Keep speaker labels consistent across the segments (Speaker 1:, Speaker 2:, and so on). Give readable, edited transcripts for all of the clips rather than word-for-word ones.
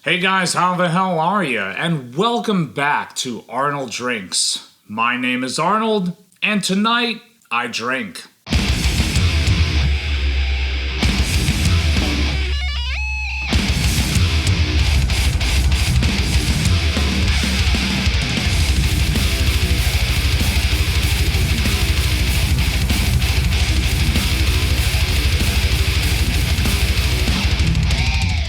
Speaker 1: Hey guys, how the hell are you? And welcome back to Arnold Drinks. My name is Arnold, and tonight I drink.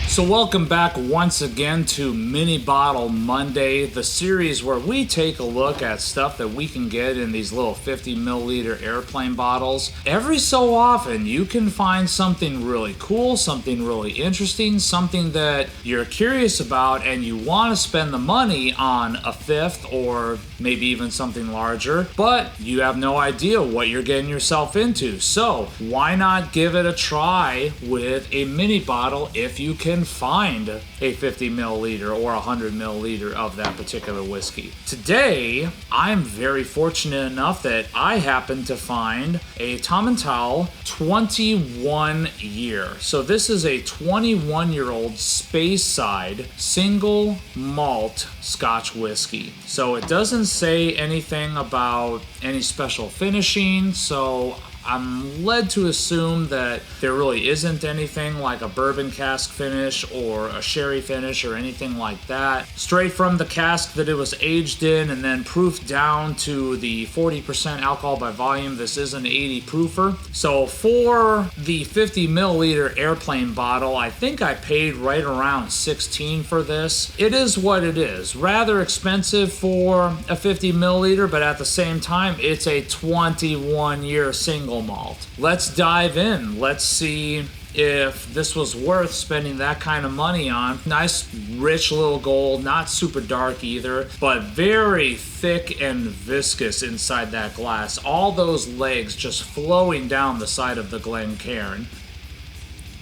Speaker 1: So welcome back once again to Mini Bottle Monday, the series where we take a look at stuff that we can get in these little 50 milliliter airplane bottles. Every so often you can find something really cool, something really interesting, something that you're curious about and you want to spend the money on a fifth or maybe even something larger, but you have no idea what you're getting yourself into. So why not give it a try with a mini bottle if you can find a 50 milliliter or 100 milliliter of that particular whiskey. Today, I'm very fortunate enough that I happened to find a Tomintoul 21 year. So this is a 21-year-old Speyside single malt Scotch whiskey. So it doesn't say anything about any special finishing, so I'm led to assume that there really isn't anything like a bourbon cask finish or a sherry finish or anything like that. Straight from the cask that it was aged in and then proofed down to the 40% alcohol by volume. This is an 80 proofer. So for the 50 milliliter airplane bottle, I think I paid right around $16 for this. It is what it is. Rather expensive for a 50 milliliter, but at the same time, it's a 21-year single malt. Let's dive in. Let's see if this was worth spending that kind of money on. Nice, rich little gold, not super dark either, but very thick and viscous inside that glass. All those legs just flowing down the side of the Glencairn.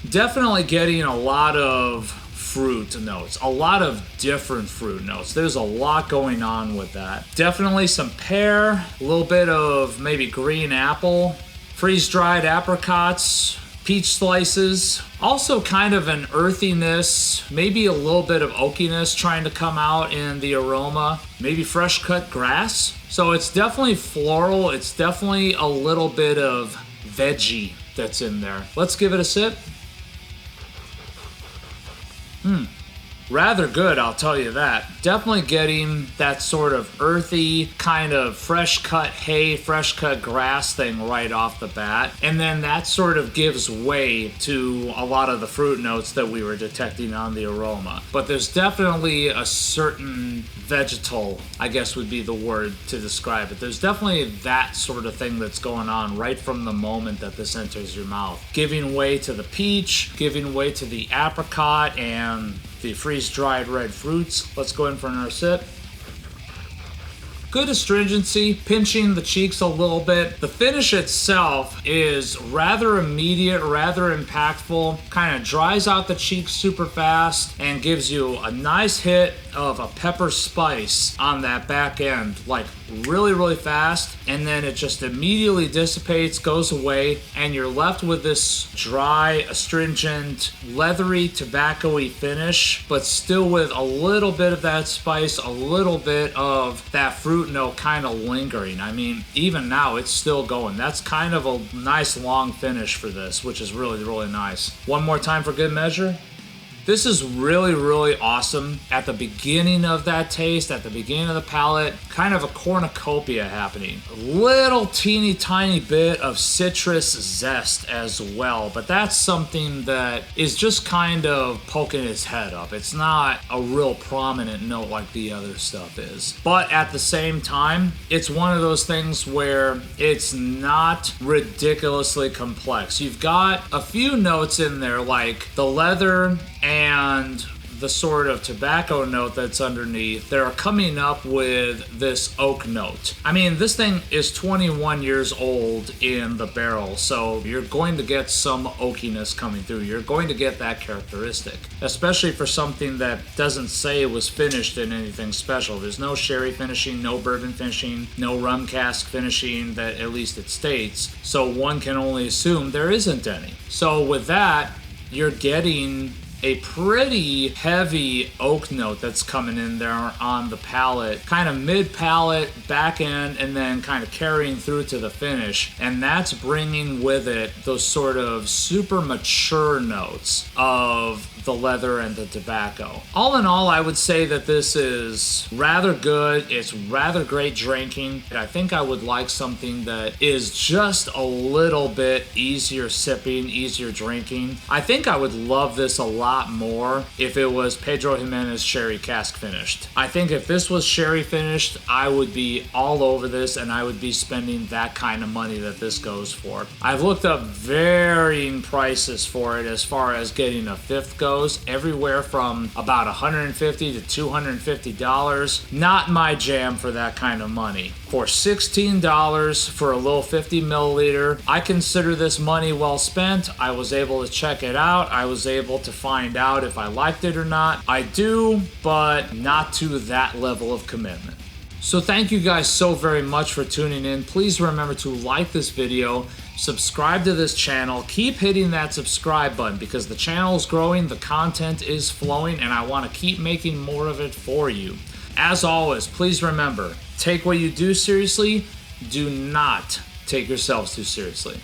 Speaker 1: Definitely getting a lot of fruit notes, a lot of different fruit notes. There's a lot going on with that. Definitely some pear, a little bit of maybe green apple, freeze-dried apricots, peach slices, also kind of an earthiness, maybe a little bit of oakiness trying to come out in the aroma, maybe fresh cut grass. So it's definitely floral, it's definitely a little bit of veggie that's in there. Let's give it a sip. Rather good, I'll tell you that. Definitely getting that sort of earthy, kind of fresh cut hay, fresh cut grass thing right off the bat. And then that sort of gives way to a lot of the fruit notes that we were detecting on the aroma. But there's definitely a certain vegetal, I guess would be the word to describe it. There's definitely that sort of thing that's going on right from the moment that this enters your mouth. Giving way to the peach, giving way to the apricot, and the freeze-dried red fruits. Let's go in for another sip. Good astringency, pinching the cheeks a little bit. The finish itself is rather immediate, rather impactful, kind of dries out the cheeks super fast and gives you a nice hit of a pepper spice on that back end, like really fast, and then it just immediately dissipates, goes away, and you're left with this dry, astringent, leathery, tobacco-y finish, but still with a little bit of that spice, a little bit of that fruit note kind of lingering. I mean, even now it's still going. That's kind of a nice long finish for this, which is really nice. One more time for good measure. This is really awesome. At the beginning of that taste, at the beginning of the palate, kind of a cornucopia happening. A little teeny tiny bit of citrus zest as well, but that's something that is just kind of poking its head up. It's not a real prominent note like the other stuff is. But at the same time, it's one of those things where it's not ridiculously complex. You've got a few notes in there like the leather and the sort of tobacco note that's underneath, they're coming up with this oak note. I mean, this thing is 21 years old in the barrel, so you're going to get some oakiness coming through. You're going to get that characteristic, especially for something that doesn't say it was finished in anything special. There's no sherry finishing, no bourbon finishing, no rum cask finishing, that at least it states. So one can only assume there isn't any. So with that, you're getting a pretty heavy oak note that's coming in there on the palate, kind of mid-palate, back end, and then kind of carrying through to the finish. And that's bringing with it those sort of super mature notes of the leather and the tobacco. All in all, I would say that this is rather good. It's rather great drinking. I think I would like something that is just a little bit easier sipping, easier drinking. I think I would love this a lot more if it was Pedro Jimenez sherry cask finished. I think if this was sherry finished, I would be all over this and I would be spending that kind of money that this goes for. I've looked up varying prices for it as far as getting a fifth goes, everywhere from about $150 to $250. Not my jam for that kind of money. For $16 for a little 50 milliliter, I consider this money well spent. I was able to check it out. I was able to find out if I liked it or not. I do, but not to that level of commitment. So thank you guys so very much for tuning in. Please remember to like this video, subscribe to this channel, keep hitting that subscribe button because the channel is growing, the content is flowing, and I want to keep making more of it for you. As always, please remember, take what you do seriously, do not take yourselves too seriously.